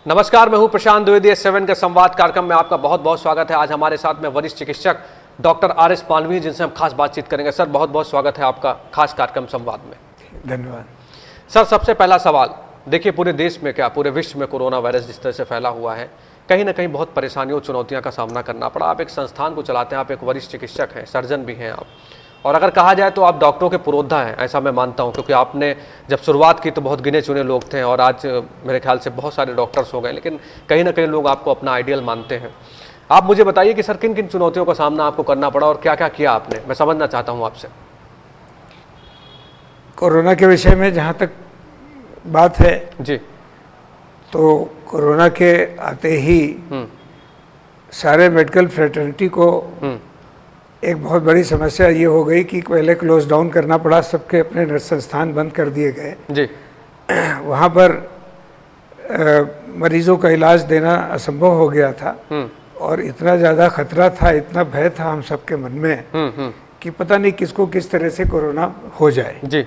नमस्कार, मैं हूं प्रशांत द्विवेदी। 7 के संवाद कार्यक्रम में आपका बहुत बहुत स्वागत है। आज हमारे साथ में वरिष्ठ चिकित्सक डॉक्टर आर.एस. पालवी, जिनसे हम खास बातचीत करेंगे। सर, बहुत बहुत स्वागत है आपका खास कार्यक्रम संवाद में। धन्यवाद। सर, सबसे पहला सवाल, देखिए पूरे देश में क्या पूरे विश्व में कोरोना वायरस जिस तरह से फैला हुआ है, कहीं ना कहीं बहुत परेशानियों चुनौतियों का सामना करना पड़ा। आप एक संस्थान को चलाते हैं, आप एक वरिष्ठ चिकित्सक हैं, सर्जन भी हैं आप, और अगर कहा जाए तो आप डॉक्टरों के पुरोधा हैं, ऐसा मैं मानता हूं, क्योंकि आपने जब शुरुआत की तो बहुत गिने चुने लोग थे और आज मेरे ख्याल से बहुत सारे डॉक्टर्स हो गए, लेकिन कहीं ना कहीं लोग आपको अपना आइडियल मानते हैं। आप मुझे बताइए कि सर किन किन चुनौतियों का सामना आपको करना पड़ा और क्या क्या किया आपने, मैं समझना चाहता हूँ आपसे। कोरोना के विषय में जहाँ तक बात है जी, तो कोरोना के आते ही सारे मेडिकल फ्रेटर्निटी को एक बहुत बड़ी समस्या ये हो गई कि पहले क्लोज डाउन करना पड़ा, सबके अपने नर्स संस्थान बंद कर दिए गए जी, वहाँ पर मरीजों का इलाज देना असंभव हो गया था और इतना ज़्यादा खतरा था, इतना भय था हम सबके मन में कि पता नहीं किसको किस तरह से कोरोना हो जाए। जी,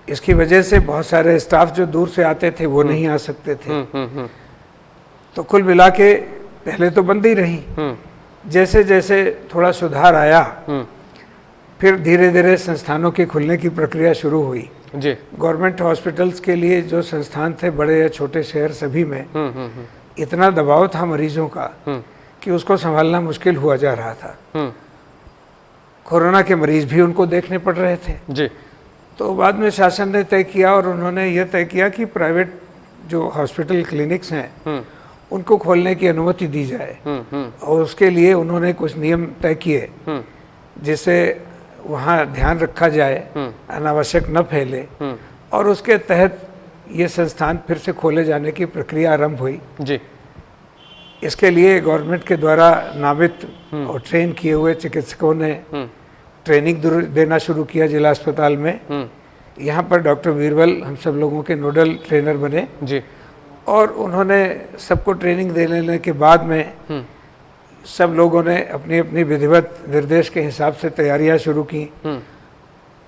इसकी वजह से बहुत सारे स्टाफ जो दूर से आते थे वो नहीं आ सकते थे। तो कुल मिला के पहले तो बंद ही रही। जैसे जैसे थोड़ा सुधार आया फिर धीरे धीरे संस्थानों के खुलने की प्रक्रिया शुरू हुई। जी, गवर्नमेंट हॉस्पिटल्स के लिए जो संस्थान थे, बड़े या छोटे शहर सभी में इतना दबाव था मरीजों का कि उसको संभालना मुश्किल हुआ जा रहा था। कोरोना के मरीज भी उनको देखने पड़ रहे थे। जी, तो बाद में शासन ने तय किया और उन्होंने ये तय किया कि प्राइवेट जो हॉस्पिटल क्लिनिक्स हैं उनको खोलने की अनुमति दी जाए और उसके लिए उन्होंने कुछ नियम तय किए जिससे वहाँ ध्यान रखा जाए, अनावश्यक न फैले, और उसके तहत ये संस्थान फिर से खोले जाने की प्रक्रिया आरंभ हुई। जी, इसके लिए गवर्नमेंट के द्वारा नामित और ट्रेन किए हुए चिकित्सकों ने ट्रेनिंग देना शुरू किया जिला अस्पताल में। यहाँ पर डॉक्टर बीरबल हम सब लोगों के नोडल ट्रेनर बने जी, और उन्होंने सबको ट्रेनिंग दे लेने के बाद में सब लोगों ने अपनी अपनी विधिवत निर्देश के हिसाब से तैयारियां शुरू की।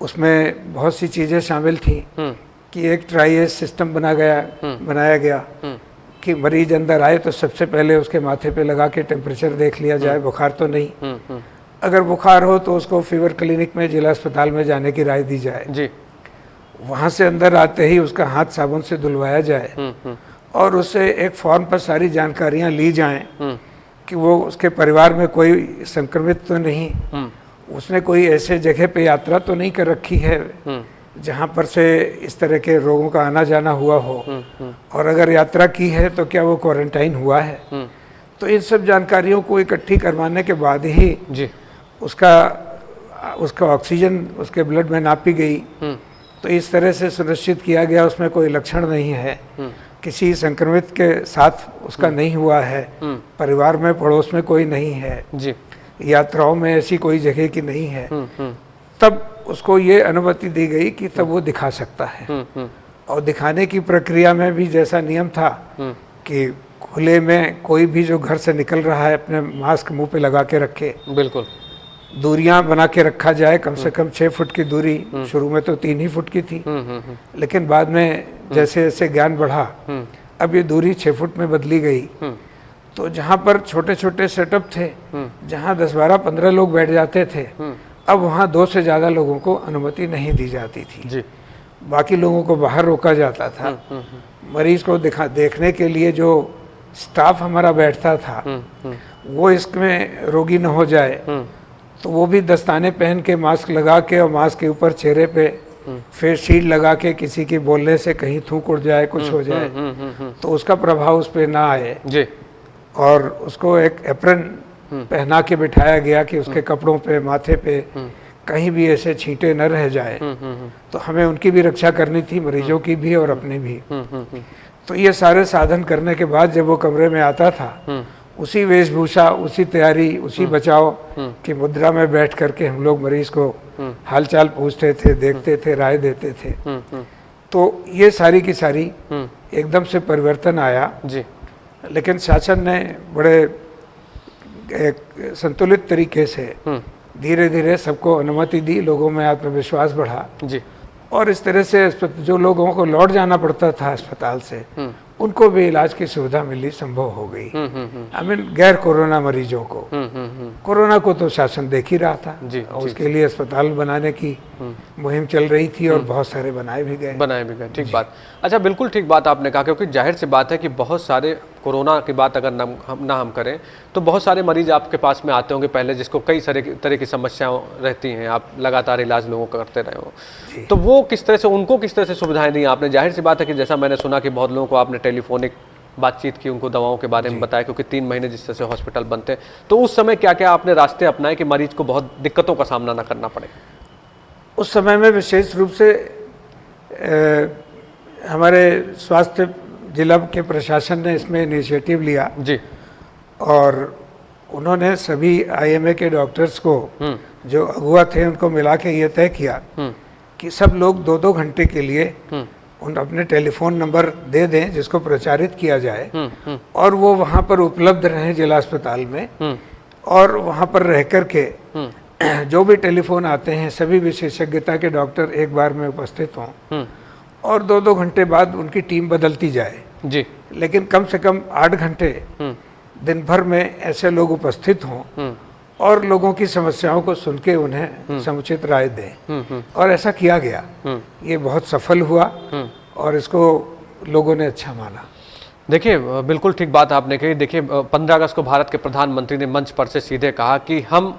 उसमें बहुत सी चीज़ें शामिल थी कि एक ट्राइएज सिस्टम बनाया गया कि मरीज अंदर आए तो सबसे पहले उसके माथे पे लगा के टेम्परेचर देख लिया जाए, बुखार तो नहीं। अगर बुखार हो तो उसको फीवर क्लिनिक में, जिला अस्पताल में जाने की राय दी जाए। जी, वहाँ से अंदर आते ही उसका हाथ साबुन से धुलवाया जाए और उससे एक फॉर्म पर सारी जानकारियाँ ली जाएं कि वो उसके परिवार में कोई संक्रमित तो नहीं, उसने कोई ऐसे जगह पे यात्रा तो नहीं कर रखी है जहाँ पर से इस तरह के रोगों का आना जाना हुआ हो, और अगर यात्रा की है तो क्या वो क्वारंटाइन हुआ है। तो इन सब जानकारियों को इकट्ठी करवाने के बाद ही जी, उसका ऑक्सीजन उसके ब्लड में नापी गई। तो इस तरह से सुनिश्चित किया गया उसमें कोई लक्षण नहीं है, किसी संक्रमित के साथ उसका नहीं हुआ है, परिवार में पड़ोस में कोई नहीं है, जी, यात्राओं में ऐसी कोई जगह की नहीं है, तब उसको ये अनुमति दी गई कि तब वो दिखा सकता है। और दिखाने की प्रक्रिया में भी जैसा नियम था कि खुले में कोई भी जो घर से निकल रहा है अपने मास्क मुंह पे लगा के रखे, बिल्कुल, दूरियां बना के रखा जाए, कम से कम 6 फुट की दूरी। शुरू में तो 3 ही फुट की थी, लेकिन बाद में जैसे जैसे ज्ञान बढ़ा अब ये दूरी 6 फुट में बदली गई। तो जहाँ पर छोटे छोटे सेटअप थे, जहाँ 10, 12, 15 लोग बैठ जाते थे, अब वहाँ 2 से ज़्यादा लोगों को अनुमति नहीं दी जाती थी। जी, बाकी लोगों को बाहर रोका जाता था। मरीज को देखने के लिए जो स्टाफ हमारा बैठता था वो इसमें रोगी न हो जाए तो वो भी दस्ताने पहन के, मास्क लगा के, और मास्क के ऊपर चेहरे पे फेस शील्ड लगा के, किसी के बोलने से कहीं थूक उड़ जाए, कुछ हो जाए तो उसका प्रभाव उस पर ना आए। जी, और उसको एक एप्रन पहना के बिठाया गया कि उसके कपड़ों पे, माथे पे कहीं भी ऐसे छींटे न रह जाए। तो हमें उनकी भी रक्षा करनी थी, मरीजों की भी और अपनी भी। तो ये सारे साधन करने के बाद जब वो कमरे में आता था, उसी वेशभूषा, उसी तैयारी, उसी बचाव की मुद्रा में बैठ करके हम लोग मरीज को हालचाल पूछते थे, देखते थे, राय देते थे। तो ये सारी की सारी एकदम से परिवर्तन आया। जी, लेकिन शासन ने बड़े एक संतुलित तरीके से धीरे धीरे सबको अनुमति दी, लोगों में आत्मविश्वास बढ़ा जी, और इस तरह से जो लोगों को लौट जाना पड़ता था अस्पताल से, उनको भी इलाज की सुविधा मिली, संभव हो गई। आई मीन गैर कोरोना मरीजों को। कोरोना को तो शासन देख ही रहा था और उसके लिए अस्पताल बनाने की मुहिम चल रही थी और बहुत सारे बनाए भी गए। ठीक बात। अच्छा, बिल्कुल ठीक बात आपने कहा, क्योंकि जाहिर सी बात है कि बहुत सारे कोरोना की बात अगर हम करें तो बहुत सारे मरीज आपके पास में आते होंगे पहले, जिसको कई तरह की समस्याएं रहती हैं, आप लगातार इलाज लोगों का करते रहे हो, तो वो किस तरह से, उनको किस तरह से सुविधाएं दी आपने? जाहिर सी बात है कि जैसा मैंने सुना कि बहुत लोगों को आपने टेलीफोनिक बातचीत की, उनको दवाओं के बारे में बताया, क्योंकि 3 महीने जिस तरह से हॉस्पिटल बनते हैं, तो उस समय क्या क्या आपने रास्ते अपनाए कि मरीज को बहुत दिक्कतों का सामना ना करना पड़े? उस समय में विशेष रूप से हमारे स्वास्थ्य जिला के प्रशासन ने इसमें इनिशिएटिव लिया जी, और उन्होंने सभी IMA के डॉक्टर्स को, जो अगुआ थे, उनको मिला के ये तय किया कि सब लोग 2-2 घंटे के लिए उन अपने टेलीफोन नंबर दे दें जिसको प्रचारित किया जाए, और वो वहाँ पर उपलब्ध रहें जिला अस्पताल में, और वहाँ पर रह कर के जो भी टेलीफोन आते हैं सभी विशेषज्ञता के डॉक्टर एक बार में उपस्थित हों, और 2-2 घंटे बाद उनकी टीम बदलती जाए जी, लेकिन कम से कम 8 घंटे दिन भर में ऐसे लोग उपस्थित हों और लोगों की समस्याओं को सुन के उन्हें समुचित राय दें, और ऐसा किया गया। ये बहुत सफल हुआ और इसको लोगों ने अच्छा माना। देखिए, बिल्कुल ठीक बात आपने कही। देखिए, 15 अगस्त को भारत के प्रधानमंत्री ने मंच पर से सीधे कहा कि हम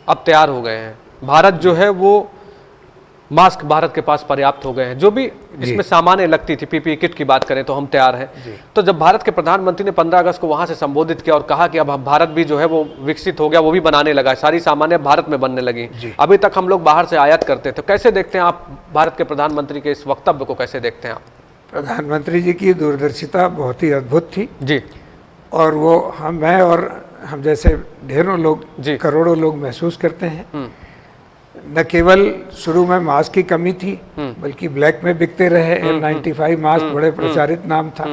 अब तैयार हो गए हैं, भारत जो है वो मास्क भारत के पास पर्याप्त हो गए हैं, जो भी इसमें सामान्य लगती थी, PPE किट की बात करें तो हम तैयार हैं। तो जब भारत के प्रधानमंत्री ने 15 अगस्त को वहां से संबोधित किया और कहा कि अब भारत भी जो है वो विकसित हो गया, वो भी बनाने लगा, सारी सामान्य भारत में बनने लगी, अभी तक हम लोग बाहर से आयात करते थे। कैसे देखते हैं आप भारत के प्रधानमंत्री के इस वक्तव्य को, कैसे देखते हैं आप? प्रधानमंत्री जी की दूरदर्शिता बहुत ही अद्भुत थी जी, और वो मैं और हम जैसे ढेरों लोग, करोड़ों लोग महसूस करते हैं। न केवल शुरू में मास्क की कमी थी, बल्कि ब्लैक में बिकते रहे। N95 मास्क बड़े प्रचारित नाम था,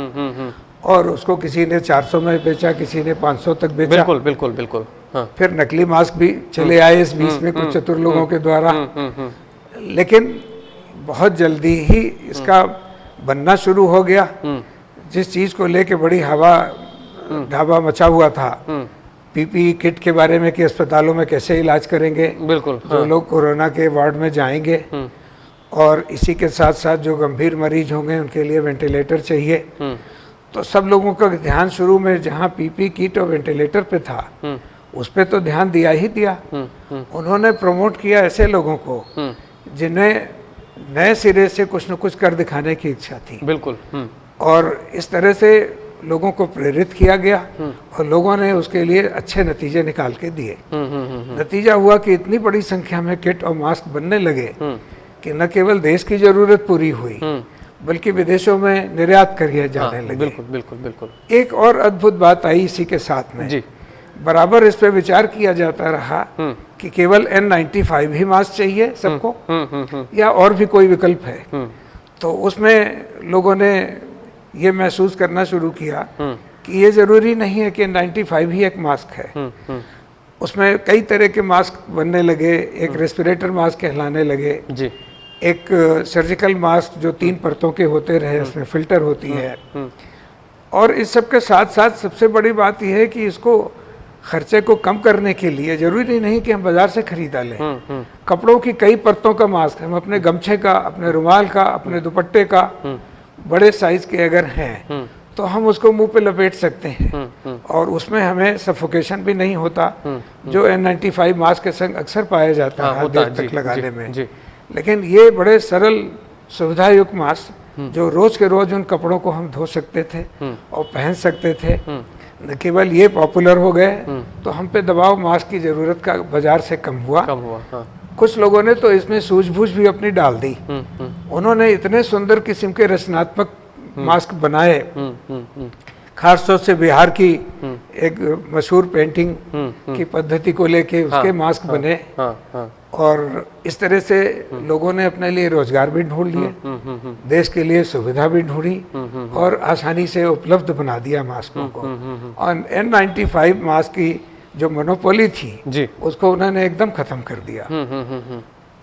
और उसको किसी ने 400 में बेचा, किसी ने 500 तक बेचा। बिल्कुल बिल्कुल बिल्कुल। हाँ। फिर नकली मास्क भी चले आए इस बीच में कुछ चतुर लोगों के द्वारा, लेकिन बहुत जल्दी ही इसका बनना शुरू हो गया। जिस चीज को लेके बड़ी ढाबा मचा हुआ था, PPE किट के बारे में कि अस्पतालों में कैसे इलाज करेंगे, बिल्कुल, जो लोग कोरोना के वार्ड में जाएंगे, और इसी के साथ साथ जो गंभीर मरीज होंगे उनके लिए वेंटिलेटर चाहिए। तो सब लोगों का ध्यान शुरू में जहाँ PPE किट और वेंटिलेटर पे था, उस पे तो ध्यान दिया ही दिया। उन्होंने प्रमोट किया ऐसे लोगों को जिन्हें नए सिरे से कुछ न कुछ कर दिखाने की इच्छा थी। बिल्कुल। और इस तरह से लोगों को प्रेरित किया गया और लोगों ने उसके लिए अच्छे नतीजे निकाल के दिए। नतीजा हुआ कि इतनी बड़ी संख्या में किट और मास्क बनने लगे कि न केवल देश की जरूरत पूरी हुई, बल्कि विदेशों में निर्यात किए जाने लगे। बिल्कुल बिल्कुल बिल्कुल। एक और अद्भुत बात आई इसी के साथ में जी, बराबर इस पे विचार किया जाता रहा कि केवल N95 ही मास्क चाहिए सबको या और भी कोई विकल्प है। तो उसमें लोगों ने ये महसूस करना शुरू किया कि ये जरूरी नहीं है कि N95 ही एक मास्क है। उसमें कई तरह के मास्क बनने लगे। एक रेस्पिरेटर मास्क कहलाने लगे जी, एक सर्जिकल मास्क जो 3 परतों के होते रहे, उसमें फिल्टर होती है। और इस सब के साथ साथ सबसे बड़ी बात यह है कि इसको खर्चे को कम करने के लिए जरूरी नहीं कि हम बाजार से खरीदा लें। कपड़ों की कई परतों का मास्क, हम अपने गमछे का, अपने रुमाल का, अपने दुपट्टे का बड़े साइज के अगर हैं तो हम उसको मुंह पे लपेट सकते हैं और उसमें हमें सफोकेशन भी नहीं होता जो N95 मास्क के संग अक्सर पाया जाता है देर तक लगाने में। लेकिन ये बड़े सरल सुविधायुक्त मास्क जो रोज के रोज उन कपड़ों को हम धो सकते थे और पहन सकते थे, न केवल ये पॉपुलर हो गए तो हम पे दबाव मास्क की जरूरत का बाजार से कम हुआ। हाँ। कुछ लोगों ने तो इसमें सूझबूझ भी अपनी डाल दी। उन्होंने इतने सुंदर किस्म के रचनात्मक मास्क बनाए, खासतौर से बिहार की एक मशहूर पेंटिंग की पद्धति को लेके उसके मास्क बने। और इस तरह से लोगों ने अपने लिए रोजगार भी ढूंढ लिए, देश के लिए सुविधा भी ढूंढी और आसानी से उपलब्ध बना दिया मास्कों को। और N95 मास्क की जो मोनोपोली थी जी, उसको उन्होंने एकदम खत्म कर दिया।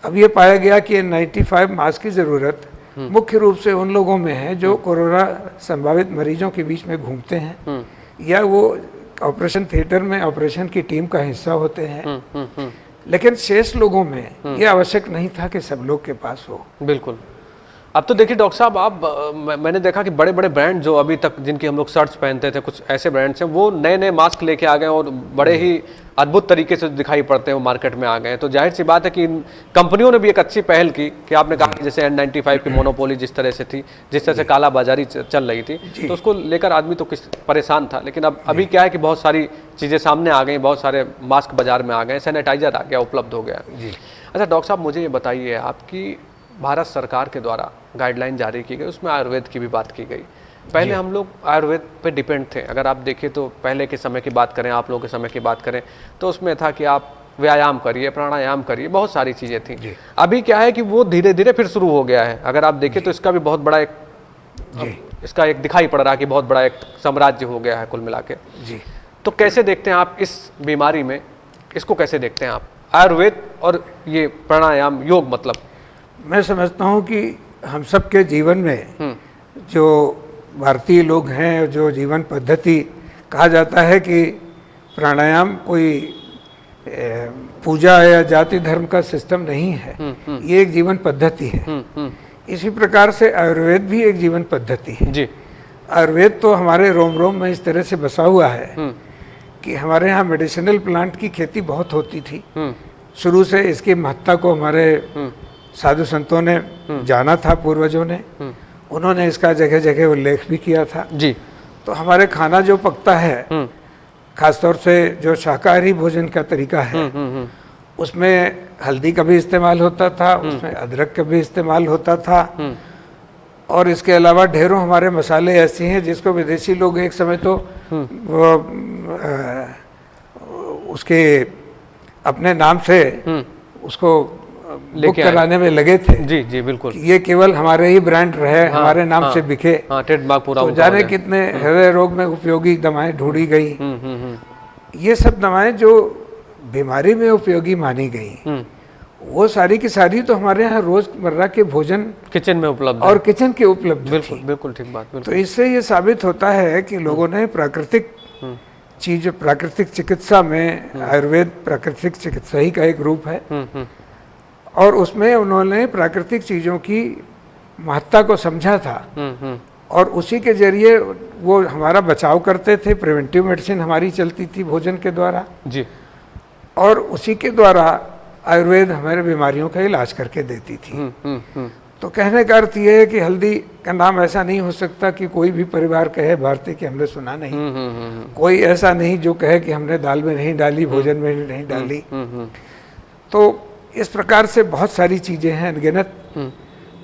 अब ये पाया गया कि 95 मास्क की ज़रूरत मुख्य रूप से उन लोगों में है जो कोरोना संभावित मरीजों के बीच में घूमते हैं या वो ऑपरेशन थिएटर में ऑपरेशन की टीम का हिस्सा होते हैं। लेकिन शेष लोगों में ये आवश्यक नहीं था कि सब लोग के पास हो। बिल्कुल। अब तो देखिए डॉक्टर साहब, आप मैंने देखा कि बड़े बड़े ब्रांड जो अभी तक जिनकी हम लोग शर्ट्स पहनते थे, कुछ ऐसे ब्रांड्स हैं वो नए नए मास्क लेके आ गए और बड़े ही अद्भुत तरीके से दिखाई पड़ते हैं, वो मार्केट में आ गए हैं। तो जाहिर सी बात है कि इन कंपनियों ने भी एक अच्छी पहल की कि आपने कहा कि जैसे N95 की मोनोपोली जिस तरह से थी, जिस तरह से कालाबाजारी चल रही थी, तो उसको लेकर आदमी तो किस परेशान था। लेकिन अब अभी क्या है कि बहुत सारी चीज़ें सामने आ गई, बहुत सारे मास्क बाजार में आ गए, सैनिटाइजर आ गया, उपलब्ध हो गया। अच्छा डॉक्टर साहब, मुझे ये बताइए, आपकी भारत सरकार के द्वारा गाइडलाइन जारी की गई, उसमें आयुर्वेद की भी बात की गई। पहले हम लोग आयुर्वेद पे डिपेंड थे। अगर आप देखें तो पहले के समय की बात करें, आप लोगों के समय की बात करें, तो उसमें था कि आप व्यायाम करिए, प्राणायाम करिए, बहुत सारी चीज़ें थी। अभी क्या है कि वो धीरे धीरे फिर शुरू हो गया है। अगर आप देखें तो इसका भी बहुत बड़ा इसका एक दिखाई पड़ रहा है कि बहुत बड़ा एक साम्राज्य हो गया है कुल मिला के। तो कैसे देखते हैं आप इस बीमारी में, इसको कैसे देखते हैं आप, आयुर्वेद और ये प्राणायाम योग? मतलब मैं समझता हूँ कि हम सब के जीवन में जो भारतीय लोग हैं, जो जीवन पद्धति कहा जाता है कि प्राणायाम कोई पूजा या जाति धर्म का सिस्टम नहीं है, ये एक जीवन पद्धति है। इसी प्रकार से आयुर्वेद भी एक जीवन पद्धति है जी। आयुर्वेद तो हमारे रोम रोम में इस तरह से बसा हुआ है कि हमारे यहाँ मेडिसिनल प्लांट की खेती बहुत होती थी। शुरू से इसकी महत्ता को हमारे साधु संतों ने जाना था, पूर्वजों ने, उन्होंने इसका जगह जगह उल्लेख भी किया था जी। तो हमारे खाना जो पकता है, खासतौर से जो शाकाहारी भोजन का तरीका है, उसमें हल्दी का भी इस्तेमाल होता था, उसमें अदरक का भी इस्तेमाल होता था, और इसके अलावा ढेरों हमारे मसाले ऐसे हैं जिसको विदेशी लोग एक समय तो उसके अपने नाम से उसको बुक कराने में लगे थे जी। जी बिल्कुल, ये केवल हमारे ही ब्रांड रहे, हमारे नाम से बिके, ट्रेडमार्क पूरा। तो जाने कितने हृदय रोग में उपयोगी दवाएं ढूंढी गई। ये सब दवाएं जो बीमारी में उपयोगी मानी गई, वो सारी की सारी तो हमारे यहाँ रोजमर्रा के भोजन किचन में उपलब्ध और किचन के उपलब्ध। बिल्कुल बिल्कुल ठीक बात। तो इससे ये साबित होता है कि लोगों ने प्राकृतिक चीज, प्राकृतिक चिकित्सा में आयुर्वेद प्राकृतिक चिकित्सा ही का एक रूप है, और उसमें उन्होंने प्राकृतिक चीज़ों की महत्ता को समझा था, और उसी के जरिए वो हमारा बचाव करते थे। प्रिवेंटिव मेडिसिन हमारी चलती थी भोजन के द्वारा जी, और उसी के द्वारा आयुर्वेद हमारे बीमारियों का इलाज करके देती थी। तो कहने का अर्थ ये है कि हल्दी का नाम ऐसा नहीं हो सकता कि कोई भी परिवार कहे भारतीय कि हमने सुना नहीं, कोई ऐसा नहीं जो कहे कि हमने दाल में नहीं डाली, भोजन में नहीं डाली। तो इस प्रकार से बहुत सारी चीज़ें हैं अनगिनत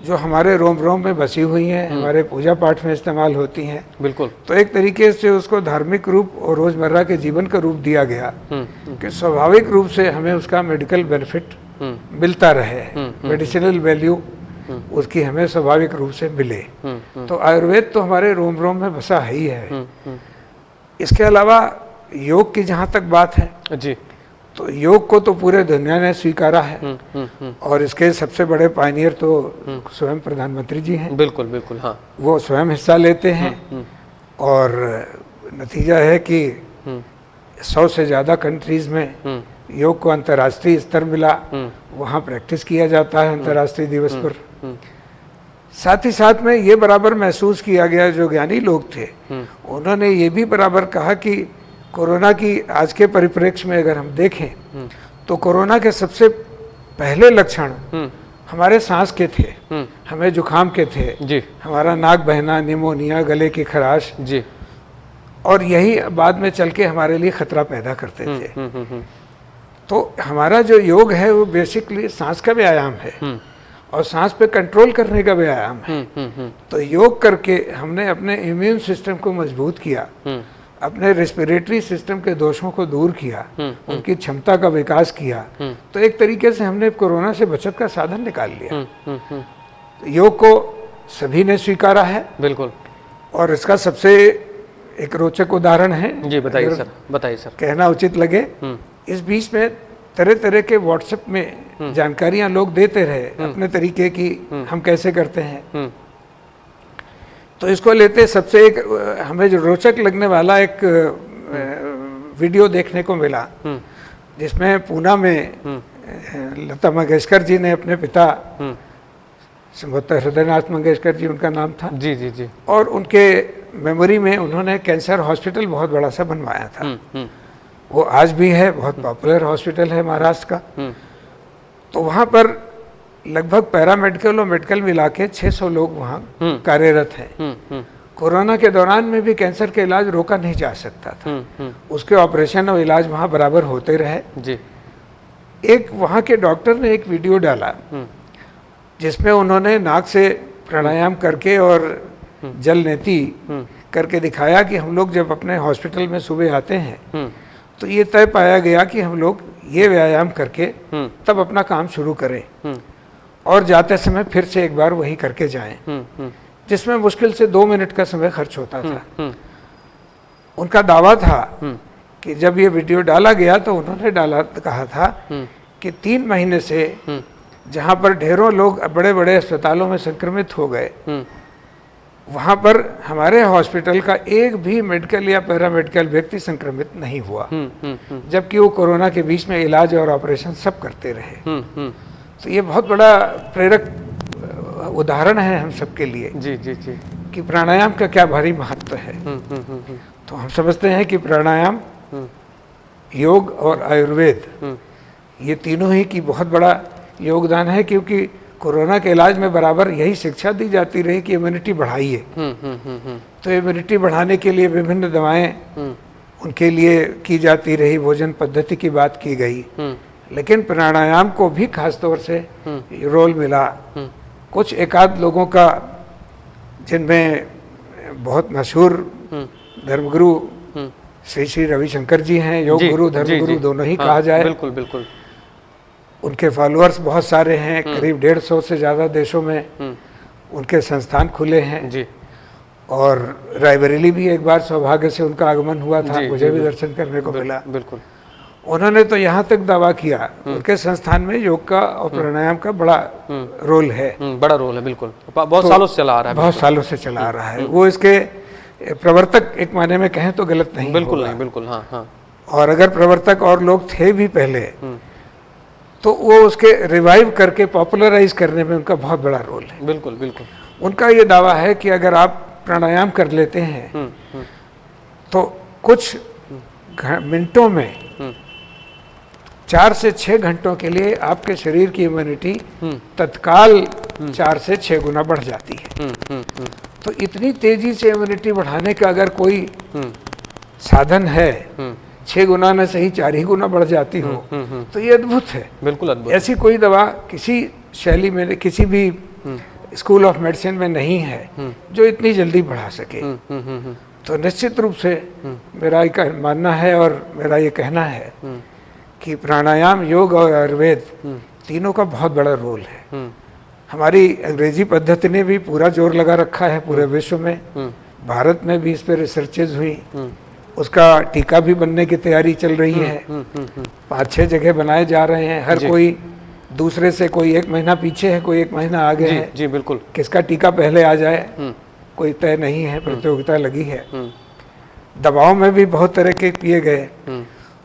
जो हमारे रोम रोम में बसी हुई हैं, हमारे पूजा पाठ में इस्तेमाल होती हैं। बिल्कुल। तो एक तरीके से उसको धार्मिक रूप और रोजमर्रा के जीवन का रूप दिया गया कि स्वाभाविक रूप से हमें उसका मेडिकल बेनिफिट मिलता रहे, मेडिसिनल वैल्यू उसकी हमें स्वाभाविक रूप से मिले। तो आयुर्वेद तो हमारे रोम रोम में बसा ही है। इसके अलावा योग की जहाँ तक बात है जी, तो योग को तो पूरे दुनिया ने स्वीकारा है, और इसके सबसे बड़े पायनियर तो स्वयं प्रधानमंत्री जी हैं। बिल्कुल बिल्कुल, हाँ, वो स्वयं हिस्सा लेते हैं, और नतीजा है कि 100 से ज़्यादा कंट्रीज में योग को अंतर्राष्ट्रीय स्तर मिला, वहाँ प्रैक्टिस किया जाता है अंतर्राष्ट्रीय दिवस पर। साथ ही साथ में ये बराबर महसूस किया गया, जो ज्ञानी लोग थे उन्होंने ये भी बराबर कहा कि कोरोना की आज के परिप्रेक्ष्य में अगर हम देखें तो कोरोना के सबसे पहले लक्षण हमारे सांस के थे, हमें जुकाम के थे जी, हमारा नाक बहना, निमोनिया, गले की खराश जी, और यही बाद में चल के हमारे लिए खतरा पैदा करते थे। तो हमारा जो योग है वो बेसिकली सांस का व्यायाम है, और सांस पे कंट्रोल करने का व्यायाम है। तो योग करके हमने अपने इम्यून सिस्टम को मजबूत किया, अपने रेस्पिरेटरी सिस्टम के दोषों को दूर किया, उनकी क्षमता का विकास किया। तो एक तरीके से हमने कोरोना से बचत का साधन निकाल लिया। योग को सभी ने स्वीकारा है। बिल्कुल। और इसका सबसे एक रोचक उदाहरण है जी, बताइए सर, बताइए सर, कहना उचित लगे। इस बीच में तरह तरह के व्हाट्सएप में जानकारियां लोग देते रहे अपने तरीके की, हम कैसे करते हैं। तो इसको लेते सबसे एक हमें जो रोचक लगने वाला एक वीडियो देखने को मिला, जिसमें पूना में लता मंगेशकर जी ने अपने पिता, संभवतः हृदयनाथ मंगेशकर जी उनका नाम था, जी जी जी, और उनके मेमोरी में उन्होंने कैंसर हॉस्पिटल बहुत बड़ा सा बनवाया था। वो आज भी है, बहुत पॉपुलर हॉस्पिटल है महाराष्ट्र का। तो वहाँ पर लगभग पैरामेडिकल और मेडिकल मिला के 600 लोग वहाँ कार्यरत हैं। कोरोना के दौरान में भी कैंसर के इलाज रोका नहीं जा सकता था, उसके ऑपरेशन और इलाज वहाँ बराबर होते रहे जी। एक वहाँ के डॉक्टर ने एक वीडियो डाला जिसमें उन्होंने नाक से प्राणायाम करके और जल नेति करके दिखाया कि हम लोग जब अपने हॉस्पिटल में सुबह आते हैं तो ये तय पाया गया कि हम लोग ये व्यायाम करके तब अपना काम शुरू करें और जाते समय फिर से एक बार वही करके जाएं, जिसमें मुश्किल से 2 मिनट का समय खर्च होता था। उनका दावा था कि जब ये वीडियो डाला गया तो उन्होंने कहा था कि 3 महीने से जहाँ पर ढेरों लोग बड़े बड़े अस्पतालों में संक्रमित हो गए, वहाँ पर हमारे हॉस्पिटल का एक भी मेडिकल या पैरामेडिकल व्यक्ति संक्रमित नहीं हुआ, जबकि वो कोरोना के बीच में इलाज और ऑपरेशन सब करते रहे। तो ये बहुत बड़ा प्रेरक उदाहरण है हम सबके लिए जी जी जी, कि प्राणायाम का क्या भारी महत्व है। तो हम समझते हैं कि प्राणायाम, योग और आयुर्वेद, ये तीनों ही की बहुत बड़ा योगदान है, क्योंकि कोरोना के इलाज में बराबर यही शिक्षा दी जाती रही कि इम्यूनिटी बढ़ाइए। तो इम्यूनिटी बढ़ाने के लिए विभिन्न दवाएं उनके लिए की जाती रही, भोजन पद्धति की बात की गई, लेकिन प्राणायाम को भी खास तौर से रोल मिला। कुछ एकाध लोगों का, जिनमें बहुत मशहूर धर्मगुरु श्री श्री रविशंकर जी हैं, योग गुरु धर्मगुरु दोनों ही कहा जाए। बिल्कुल बिल्कुल। उनके फॉलोअर्स बहुत सारे हैं, करीब 150 से ज़्यादा देशों में उनके संस्थान खुले हैं जी। और रायबरेली भी एक बार सौभाग्य से उनका आगमन हुआ था, मुझे भी दर्शन करने को मिला। बिल्कुल। उन्होंने तो यहाँ तक दावा किया उनके संस्थान में योग का और प्राणायाम का बड़ा रोल है, बड़ा रोल है। बिल्कुल, बहुत सालों से चला आ रहा है, बहुत सालों से चला आ रहा है। वो इसके प्रवर्तक एक मायने में कहें तो गलत नहीं, बिल्कुल नहीं, बिल्कुल। हाँ हाँ। और अगर प्रवर्तक और लोग थे भी पहले, तो वो उसके रिवाइव करके पॉपुलराइज करने में उनका बहुत बड़ा रोल है। बिल्कुल बिल्कुल। उनका ये दावा है कि अगर आप प्राणायाम कर लेते हैं तो कुछ मिनटों में 4 से 6 घंटों के लिए आपके शरीर की इम्यूनिटी तत्काल 4 से 6 गुना बढ़ जाती है। तो इतनी तेजी से इम्यूनिटी बढ़ाने का अगर कोई साधन है, 6 गुना न सही 4 ही गुना बढ़ जाती हो, तो ये अद्भुत है। बिल्कुल अद्भुत। ऐसी कोई दवा किसी शैली में, किसी भी स्कूल ऑफ मेडिसिन में नहीं है जो इतनी जल्दी बढ़ा सके। तो निश्चित रूप से मेरा ये मानना है और मेरा ये कहना है कि प्राणायाम, योग और आयुर्वेद तीनों का बहुत बड़ा रोल है। हमारी अंग्रेजी पद्धति ने भी पूरा जोर लगा रखा है पूरे विश्व में, भारत में भी इस पर रिसर्चेज हुई, उसका टीका भी बनने की तैयारी चल रही है। 5-6 जगह बनाए जा रहे हैं, हर कोई दूसरे से, कोई 1 महीना पीछे है, कोई 1 महीना आगे है। जी बिल्कुल। किसका टीका पहले आ जाए कोई तय नहीं है, प्रतियोगिता लगी है। दवाओं में भी बहुत तरह के पिए गए,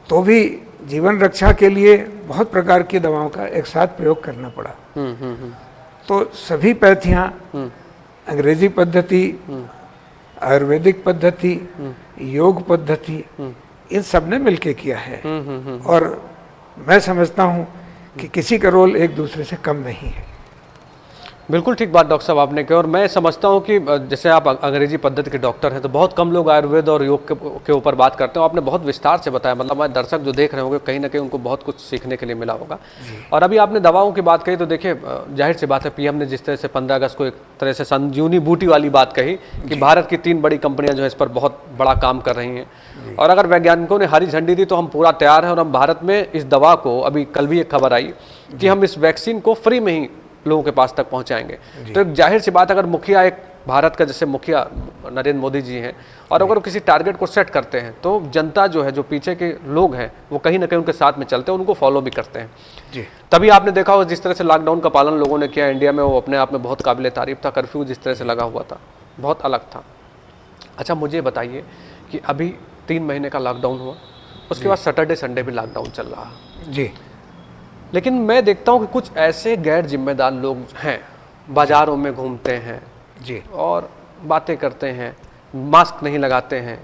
तो भी जीवन रक्षा के लिए बहुत प्रकार की दवाओं का एक साथ प्रयोग करना पड़ा। तो सभी पैथियां, अंग्रेजी पद्धति, आयुर्वेदिक पद्धति, योग पद्धति, इन सब ने मिलके किया है। और मैं समझता हूँ कि किसी का रोल एक दूसरे से कम नहीं है। बिल्कुल ठीक बात डॉक्टर साहब आपने कही। और मैं समझता हूँ कि जैसे आप अंग्रेजी पद्धति के डॉक्टर हैं, तो बहुत कम लोग आयुर्वेद और योग के ऊपर बात करते हैं। आपने बहुत विस्तार से बताया, मतलब हमारे दर्शक जो देख रहे होंगे कहीं ना कहीं उनको बहुत कुछ सीखने के लिए मिला होगा। और अभी आपने दवाओं की बात कही, तो देखिए जाहिर सी बात है, पीएम ने जिस तरह से 15 अगस्त को एक तरह से संजीवनी बूटी वाली बात कही कि भारत की 3 बड़ी कंपनियां जो है इस पर बहुत बड़ा काम कर रही हैं, और अगर वैज्ञानिकों ने हरी झंडी दी तो हम पूरा तैयार हैं। और हम भारत में इस दवा को, अभी कल भी एक खबर आई कि हम इस वैक्सीन को फ्री में ही लोगों के पास तक पहुंचाएंगे। तो एक जाहिर सी बात, अगर मुखिया एक भारत का जैसे मुखिया नरेंद्र मोदी जी हैं, और अगर वो किसी टारगेट को सेट करते हैं तो जनता जो है, जो पीछे के लोग हैं, वो कहीं ना कहीं उनके साथ में चलते हैं, उनको फॉलो भी करते हैं जी। तभी आपने देखा हो जिस तरह से लॉकडाउन का पालन लोगों ने किया इंडिया में, वो अपने आप में बहुत काबिल तारीफ था। कर्फ्यू जिस तरह से लगा हुआ था बहुत अलग था। अच्छा मुझे बताइए कि अभी 3 महीने का लॉकडाउन हुआ, उसके बाद सैटरडे संडे भी लॉकडाउन चल रहा है जी। लेकिन मैं देखता हूँ कि कुछ ऐसे गैर जिम्मेदार लोग हैं, बाजारों में घूमते हैं जी। और बातें करते हैं, मास्क नहीं लगाते हैं,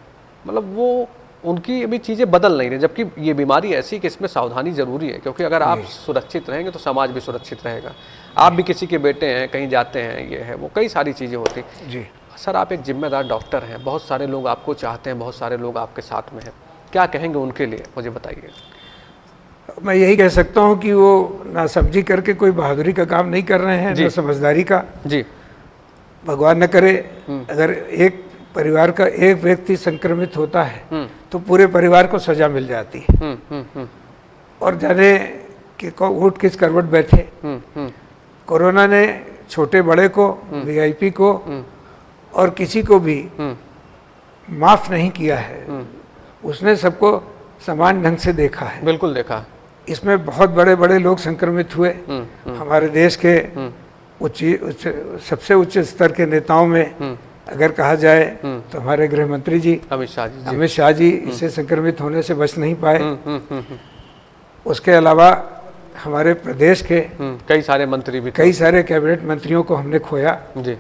मतलब वो उनकी अभी चीज़ें बदल नहीं रही, जबकि ये बीमारी ऐसी कि इसमें सावधानी ज़रूरी है, क्योंकि अगर आप सुरक्षित रहेंगे तो समाज भी सुरक्षित रहेगा। आप भी किसी के बेटे हैं, कहीं जाते हैं, ये है वो, कई सारी चीज़ें होती। जी। सर आप एक जिम्मेदार डॉक्टर हैं, बहुत सारे लोग आपको चाहते हैं, बहुत सारे लोग आपके साथ में हैं, क्या कहेंगे उनके लिए, मुझे बताइए। मैं यही कह सकता हूँ कि वो ना समझी करके कोई बहादुरी का काम नहीं कर रहे हैं, ना समझदारी का। जी। भगवान न करे अगर एक परिवार का एक व्यक्ति संक्रमित होता है तो पूरे परिवार को सजा मिल जाती है। और जाने कि ऊँट किस करवट बैठे। कोरोना ने छोटे बड़े को, वीआईपी को और किसी को भी माफ नहीं किया है। उसने सबको समान ढंग से देखा है। बिल्कुल देखा। इसमें बहुत बड़े बड़े लोग संक्रमित हुए। हमारे देश के सबसे उच्च स्तर के नेताओं में अगर कहा जाए तो हमारे गृह मंत्री जी अमित शाह जी इससे संक्रमित होने से बच नहीं पाए। उसके अलावा हमारे प्रदेश के कई सारे मंत्री भी, कई सारे कैबिनेट मंत्रियों को हमने खोया जी।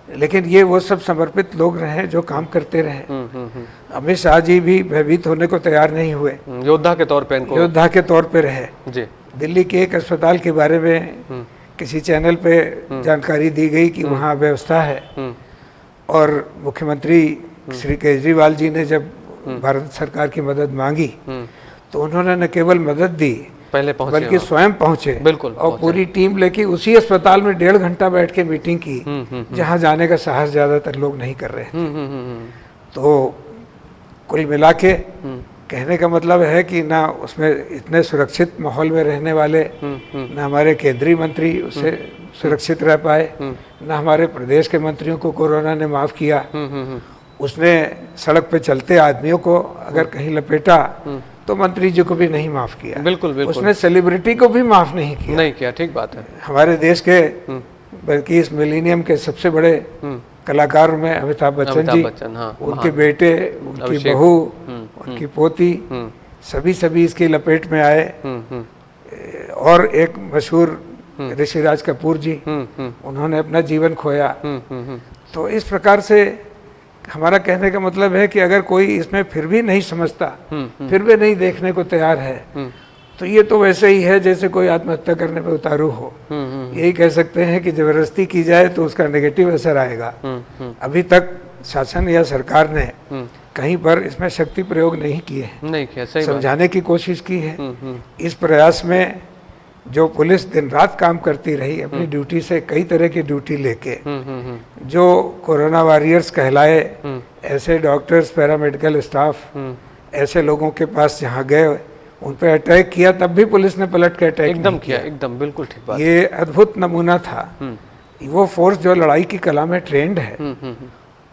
लेकिन ये वो सब समर्पित लोग रहे जो काम करते रहे। अमित शाह जी भी भयभीत होने को तैयार नहीं हुए, योद्धा के तौर पे इनको, योद्धा के तौर पे रहे जी। दिल्ली के एक अस्पताल के बारे में किसी चैनल पे जानकारी दी गई कि वहाँ व्यवस्था है, और मुख्यमंत्री श्री केजरीवाल जी ने जब भारत सरकार की मदद मांगी तो उन्होंने न केवल मदद दी, पहले पहुंचे, बल्कि स्वयं पहुंचे। बिल्कुल और पूरी टीम लेके उसी अस्पताल में 1.5 घंटा बैठ के मीटिंग की, जहां जाने का साहस ज्यादातर लोग नहीं कर रहे थे। तो कुल मिला के कहने का मतलब है कि ना उसमें इतने सुरक्षित माहौल में रहने वाले ना हमारे केंद्रीय मंत्री उससे सुरक्षित रह पाए, ना हमारे प्रदेश के मंत्रियों को कोरोना ने माफ किया। उसने सड़क पे चलते आदमियों को अगर कहीं लपेटा तो मंत्री जी को भी नहीं माफ किया। बिल्कुल बिल्कुल। उसने सेलिब्रिटी को भी माफ नहीं किया। ठीक बात है। हमारे देश के बल्कि इस मिलेनियम के सबसे बड़े कलाकार में अमिताभ बच्चन जी, हाँ, उनके बेटे, उनकी बहू, उनकी पोती, सभी इसकी लपेट में आए। और एक मशहूर ऋषिराज कपूर जी, उन्होंने अपना जीवन खोया। तो इस प्रकार से हमारा कहने का मतलब है कि अगर कोई इसमें फिर भी नहीं समझता, फिर भी नहीं देखने को तैयार है, तो ये तो वैसे ही है जैसे कोई आत्महत्या करने पे उतारू हो। यही कह सकते हैं कि जबरदस्ती की जाए तो उसका नेगेटिव असर आएगा। अभी तक शासन या सरकार ने कहीं पर इसमें शक्ति प्रयोग नहीं किए, नहीं किया, समझाने की कोशिश की है। इस प्रयास में जो पुलिस दिन रात काम करती रही अपनी ड्यूटी से, कई तरह की ड्यूटी लेके, जो कोरोना वॉरियर्स कहलाए ऐसे डॉक्टर्स, पैरामेडिकल स्टाफ, ऐसे लोगों के पास जहाँ गए उन पर अटैक किया, तब भी पुलिस ने पलट के अटैक एकदम किया। एकदम बिल्कुल ठीक बात। ये अद्भुत नमूना था। वो फोर्स जो लड़ाई की कला में ट्रेंड है,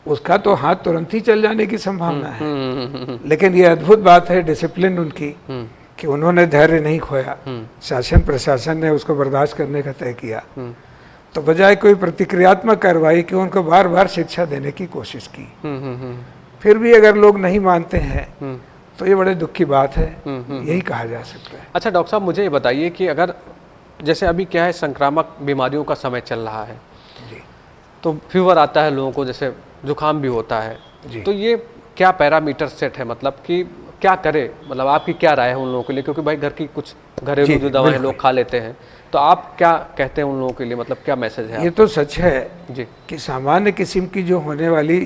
उसका तो हाथ तुरंत ही चल जाने की संभावना है। लेकिन ये अद्भुत बात है डिसिप्लिन उनकी कि उन्होंने धैर्य नहीं खोया। शासन प्रशासन ने उसको बर्दाश्त करने का तय किया। तो बजाय कोई प्रतिक्रियात्मक कार्रवाई की, उनको बार बार शिक्षा देने की कोशिश की। फिर भी अगर लोग नहीं मानते हैं तो ये बड़े दुख की बात है। यही कहा जा सकता है। अच्छा डॉक्टर साहब, मुझे ये बताइए कि अगर जैसे अभी क्या है, संक्रामक बीमारियों का समय चल रहा है जी, तो फीवर आता है लोगों को, जैसे जुकाम भी होता है जी, तो ये क्या पैरामीटर सेट है, मतलब कि क्या करे, मतलब आपकी क्या राय है उन लोगों के लिए, क्योंकि भाई घर की कुछ घरेलू जो दवाएं लोग खा लेते हैं, तो आप क्या कहते हैं उन लोगों के लिए, मतलब क्या मैसेज है? ये तो सच है जी कि सामान्य किस्म की जो होने वाली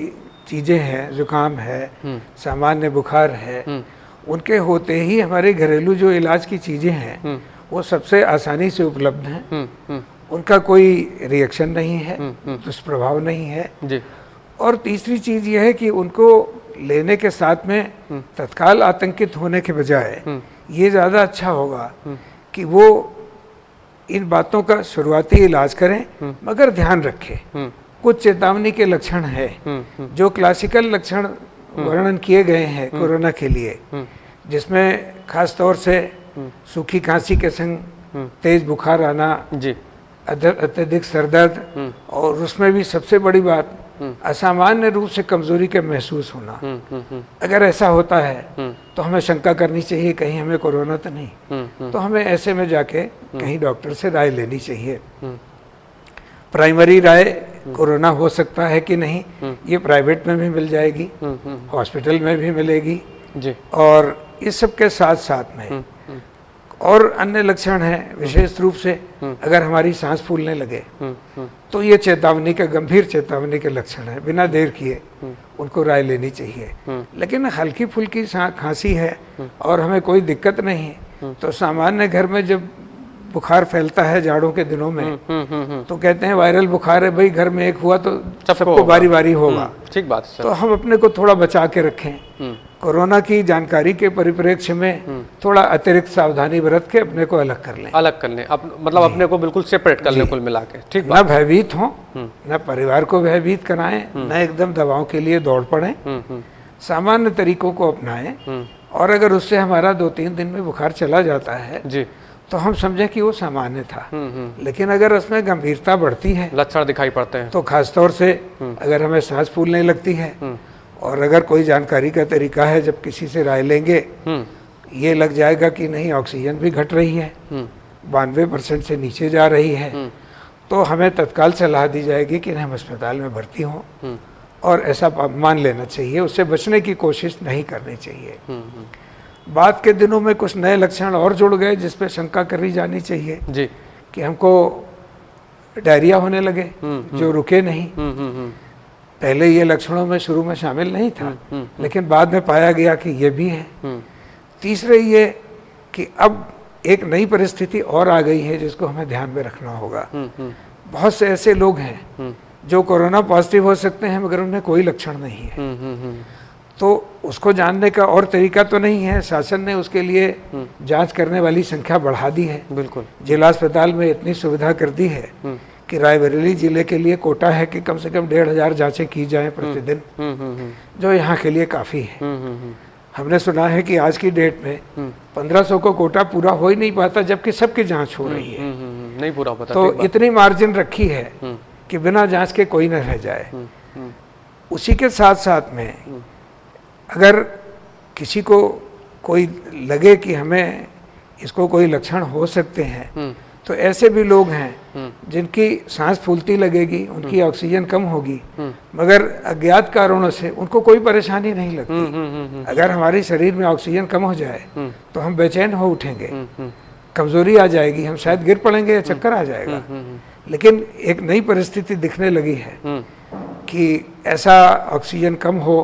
चीज़ें हैं, जुकाम है, सामान्य बुखार है, उनके होते ही हमारे घरेलू जो इलाज की चीज़ें हैं वो सबसे आसानी से उपलब्ध हैं। उनका कोई रिएक्शन नहीं है, दुष्प्रभाव नहीं है जी। और तीसरी चीज़ ये है कि उनको लेने के साथ में तत्काल आतंकित होने के बजाय ये ज़्यादा अच्छा होगा कि वो इन बातों का शुरुआती इलाज करें, मगर ध्यान रखें कुछ चेतावनी के लक्षण है जो क्लासिकल लक्षण वर्णन किए गए हैं कोरोना के लिए, जिसमें खास तौर से सूखी खांसी के संग तेज बुखार आना, जी, अत्यधिक सरदर्द, और उसमें भी सबसे बड़ी बात असामान्य रूप से कमजोरी का महसूस होना। अगर ऐसा होता है तो हमें शंका करनी चाहिए कहीं हमें कोरोना तो नहीं, तो हमें ऐसे में जाके कहीं डॉक्टर से राय लेनी चाहिए। प्राइमरी राय कोरोना हो सकता है कि नहीं, ये प्राइवेट में भी मिल जाएगी, हॉस्पिटल में भी मिलेगी जी, और इस सब के साथ साथ में और अन्य लक्षण हैं। विशेष रूप से अगर हमारी सांस फूलने लगे तो ये चेतावनी का, गंभीर चेतावनी के लक्षण है, बिना देर किए उनको राय लेनी चाहिए। लेकिन हल्की फुल्की खांसी है और हमें कोई दिक्कत नहीं, तो सामान्य घर में जब बुखार फैलता है जाड़ों के दिनों में तो कहते हैं वायरल बुखार है भाई, घर में एक हुआ तो सबको बारी बारी होगा। ठीक बात है। तो हम अपने को थोड़ा बचा के रखें, कोरोना की जानकारी के परिप्रेक्ष्य में थोड़ा अतिरिक्त सावधानी बरत के अपने को अलग कर लें, मतलब अपने को बिल्कुल सेपरेट कर लें कुल मिला के। ठीक, न भयभीत हों, न परिवार को भयभीत कराएं, न एकदम दवाओं के लिए दौड़ पड़ें, सामान्य तरीकों को अपनाएं, और अगर उससे हमारा 2-3 दिन में बुखार चला जाता है जी, तो हम समझें कि वो सामान्य था। लेकिन अगर उसमें गंभीरता बढ़ती है, लक्षण दिखाई पड़ते हैं, तो खासतौर से अगर हमें सांस फूलने लगती है, और अगर कोई जानकारी का तरीका है जब किसी से राय लेंगे ये लग जाएगा कि नहीं ऑक्सीजन भी घट रही है, 92% से नीचे जा रही है, तो हमें तत्काल सलाह दी जाएगी कि हम अस्पताल में भर्ती हों, और ऐसा मान लेना चाहिए, उससे बचने की कोशिश नहीं करनी चाहिए। बाद के दिनों में कुछ नए लक्षण और जुड़ गए जिस पे शंका करी जानी चाहिए जी, कि हमको डायरिया होने लगे जो रुके नहीं। पहले ये लक्षणों में शुरू में शामिल नहीं था, लेकिन बाद में पाया गया कि ये भी है। तीसरे ये कि अब एक नई परिस्थिति और आ गई है जिसको हमें ध्यान में रखना होगा। बहुत से ऐसे लोग हैं जो कोरोना पॉजिटिव हो सकते हैं मगर उनमें कोई लक्षण नहीं है, तो उसको जानने का और तरीका तो नहीं है। शासन ने उसके लिए जांच करने वाली संख्या बढ़ा दी है, बिल्कुल जिला अस्पताल में इतनी सुविधा कर दी है कि रायबरेली जिले के लिए कोटा है कि कम से कम 1,500 जांचें की जाएं प्रतिदिन, जो यहाँ के लिए काफ़ी है। हमने सुना है कि आज की डेट में 1500 को कोटा पूरा हो ही नहीं पाता, जबकि सबकी जांच हो रही है, नहीं पूरा होता। तो इतनी मार्जिन रखी है कि बिना जांच के कोई न रह जाए। उसी के साथ साथ में अगर किसी को कोई लगे कि हमें इसको कोई लक्षण हो सकते हैं, तो ऐसे भी लोग हैं जिनकी सांस फूलती लगेगी, उनकी ऑक्सीजन कम होगी, मगर अज्ञात कारणों से उनको कोई परेशानी नहीं लगती। अगर हमारे शरीर में ऑक्सीजन कम हो जाए तो हम बेचैन हो उठेंगे, कमजोरी आ जाएगी, हम शायद गिर पड़ेंगे या चक्कर आ जाएगा। लेकिन एक नई परिस्थिति दिखने लगी है कि ऐसा ऑक्सीजन कम हो,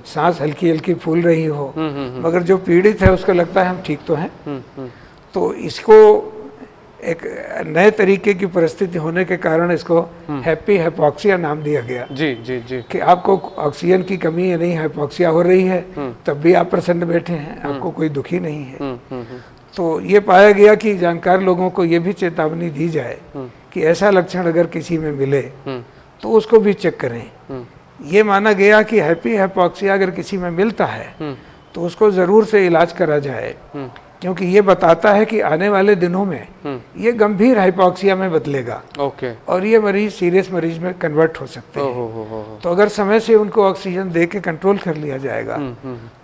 सांस हल्की हल्की फूल रही हो, मगर जो पीड़ित है उसको लगता है हम ठीक तो हैं। तो इसको एक नए तरीके की परिस्थिति होने के कारण इसको हैप्पी हाइपोक्सिया नाम दिया गया। जी जी जी, कि आपको ऑक्सीजन की कमी है नहीं, हाइपोक्सिया हो रही है, तब भी आप प्रसन्न बैठे हैं, आपको कोई दुखी नहीं है। तो ये पाया गया कि जानकार लोगों को ये भी चेतावनी दी जाए कि ऐसा लक्षण अगर किसी में मिले तो उसको भी चेक करें। ये माना गया कि हैप्पी हाइपोक्सिया अगर किसी में मिलता है तो उसको ज़रूर से इलाज करा जाए, क्योंकि ये बताता है कि आने वाले दिनों में ये गंभीर हाइपोक्सिया में बदलेगा। ओके, और ये मरीज सीरियस मरीज में कन्वर्ट हो सकते हैं। तो अगर समय से उनको ऑक्सीजन दे के कंट्रोल कर लिया जाएगा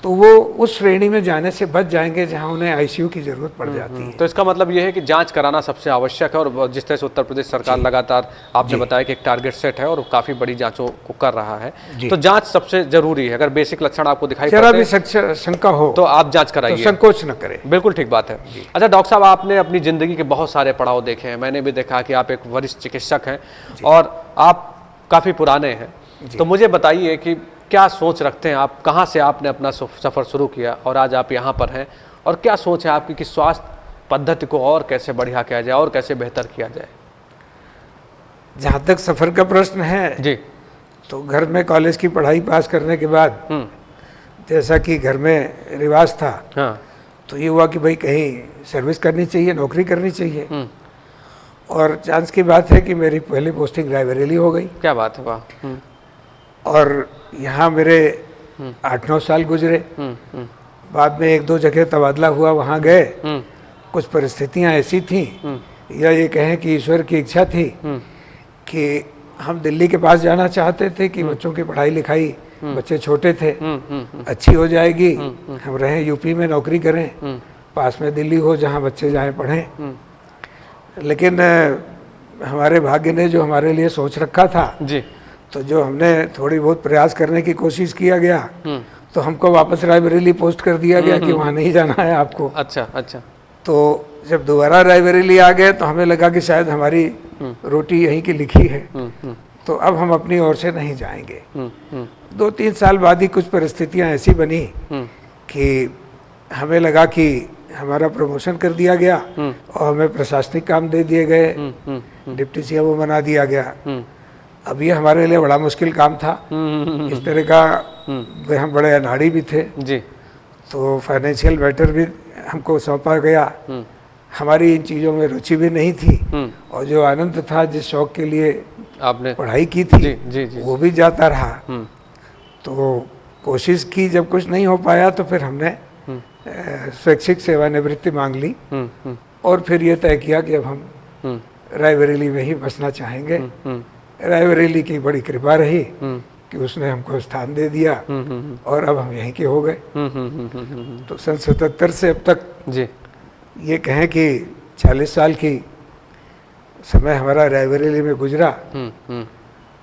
तो वो उस श्रेणी में जाने से बच जाएंगे जहां उन्हें आईसीयू की जरूरत पड़ जाती है। तो इसका मतलब ये है कि जांच कराना सबसे आवश्यक है, और जिस तरह से उत्तर प्रदेश सरकार लगातार आपने बताया कि एक टारगेट सेट है और काफी बड़ी जांचों को कर रहा है, तो जांच सबसे जरूरी है। अगर बेसिक लक्षण आपको दिखाई जरा भी शंका हो तो आप जांच कराइए, तो संकोच न करें। बिल्कुल ठीक बात है। अच्छा डॉक्टर साहब, आपने अपनी जिंदगी के बहुत सारे पड़ाव देखे हैं, मैंने भी देखा कि आप एक वरिष्ठ चिकित्सक हैं और आप काफी पुराने हैं, तो मुझे बताइए कि क्या सोच रखते हैं आप, कहाँ से आपने अपना सफर शुरू किया और आज आप यहाँ पर हैं, और क्या सोच है आपकी कि स्वास्थ्य पद्धति को और कैसे बढ़िया किया जाए और कैसे बेहतर किया जाए? जहाँ तक सफर का प्रश्न है जी, तो घर में कॉलेज की पढ़ाई पास करने के बाद जैसा कि घर में रिवाज था, तो ये हुआ कि भाई कहीं सर्विस करनी चाहिए, नौकरी करनी चाहिए। और चांस की बात है कि मेरी पहली पोस्टिंग रायबरेली हो गई क्या बात है, वाह। और यहाँ मेरे 8-9 साल गुजरे। बाद में 1-2 जगह तबादला हुआ, वहाँ गए। कुछ परिस्थितियाँ ऐसी थीं, या ये कहें कि ईश्वर की इच्छा थी कि हम दिल्ली के पास जाना चाहते थे कि बच्चों की पढ़ाई लिखाई, बच्चे छोटे थे, अच्छी हो जाएगी, हम रहें यूपी में, नौकरी करें, पास में दिल्ली हो जहाँ बच्चे जाएं पढ़ें। लेकिन हमारे भाग्य ने जो हमारे लिए सोच रखा था जी, तो जो हमने थोड़ी बहुत प्रयास करने की कोशिश किया गया तो हमको वापस रायबरेली पोस्ट कर दिया गया कि वहाँ नहीं जाना है आपको। अच्छा अच्छा। तो जब दोबारा रायबरेली आ गए तो हमें लगा कि शायद हमारी रोटी यहीं की लिखी है, तो अब हम अपनी ओर से नहीं जाएंगे। 2-3 साल बाद ही कुछ परिस्थितियां ऐसी बनी कि हमें लगा कि हमारा प्रमोशन कर दिया गया और हमें प्रशासनिक काम दे दिए गए, डिप्टी सीएमओ बना दिया गया। अब ये हमारे लिए बड़ा मुश्किल काम था। इस तरह का हम बड़े अनाड़ी भी थे जी। तो फाइनेंशियल मैटर भी हमको सौंपा गया। हमारी इन चीज़ों में रुचि भी नहीं थी और जो आनंद था, जिस शौक के लिए आपने पढ़ाई की थी, जी, जी, जी। वो भी जाता रहा। तो कोशिश की, जब कुछ नहीं हो पाया तो फिर हमने स्वैच्छिक सेवानिवृत्ति मांग ली और फिर ये तय किया कि अब हम रायबरेली में ही बसना चाहेंगे। रायबरेली की बड़ी कृपा रही कि उसने हमको स्थान दे दिया और अब हम यहीं के हो गए। तो सन 77 से अब तक जी, ये कहें कि 40 साल की समय हमारा रायबरेली में गुजरा।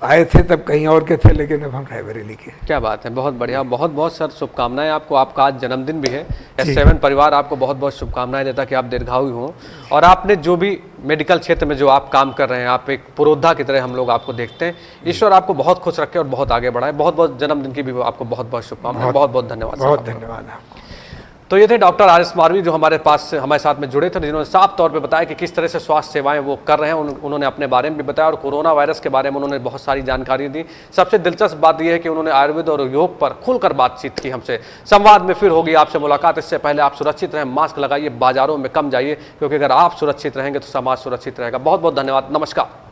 आए थे तब कहीं और के थे, लेकिन अब हम रायबरेली के। क्या बात है, बहुत बढ़िया। बहुत बहुत सर शुभकामनाएं आपको। आपका आज जन्मदिन भी है। S7 परिवार आपको बहुत बहुत शुभकामनाएं देता कि आप दीर्घायु हों और आपने जो भी मेडिकल क्षेत्र में जो आप काम कर रहे हैं, आप एक पुरोधा की तरह हम लोग आपको देखते हैं। ईश्वर आपको बहुत खुश रखे और बहुत आगे बढ़ाए। बहुत बहुत जन्मदिन की भी आपको बहुत बहुत शुभकामनाएं। बहुत बहुत धन्यवाद। बहुत धन्यवाद आपको। तो ये थे डॉक्टर RS मारवी जो हमारे पास हमारे साथ में जुड़े थे, जिन्होंने साफ तौर पे बताया कि किस तरह से स्वास्थ्य सेवाएं वो कर रहे हैं। उन्होंने अपने बारे में भी बताया और कोरोना वायरस के बारे में उन्होंने बहुत सारी जानकारी दी। सबसे दिलचस्प बात यह है कि उन्होंने आयुर्वेद और योग पर खुलकर बातचीत की हमसे। संवाद में फिर होगी आपसे मुलाकात। इससे पहले आप सुरक्षित रहें, मास्क लगाइए, बाजारों में कम जाइए, क्योंकि अगर आप सुरक्षित रहेंगे तो समाज सुरक्षित रहेगा। बहुत बहुत धन्यवाद। नमस्कार।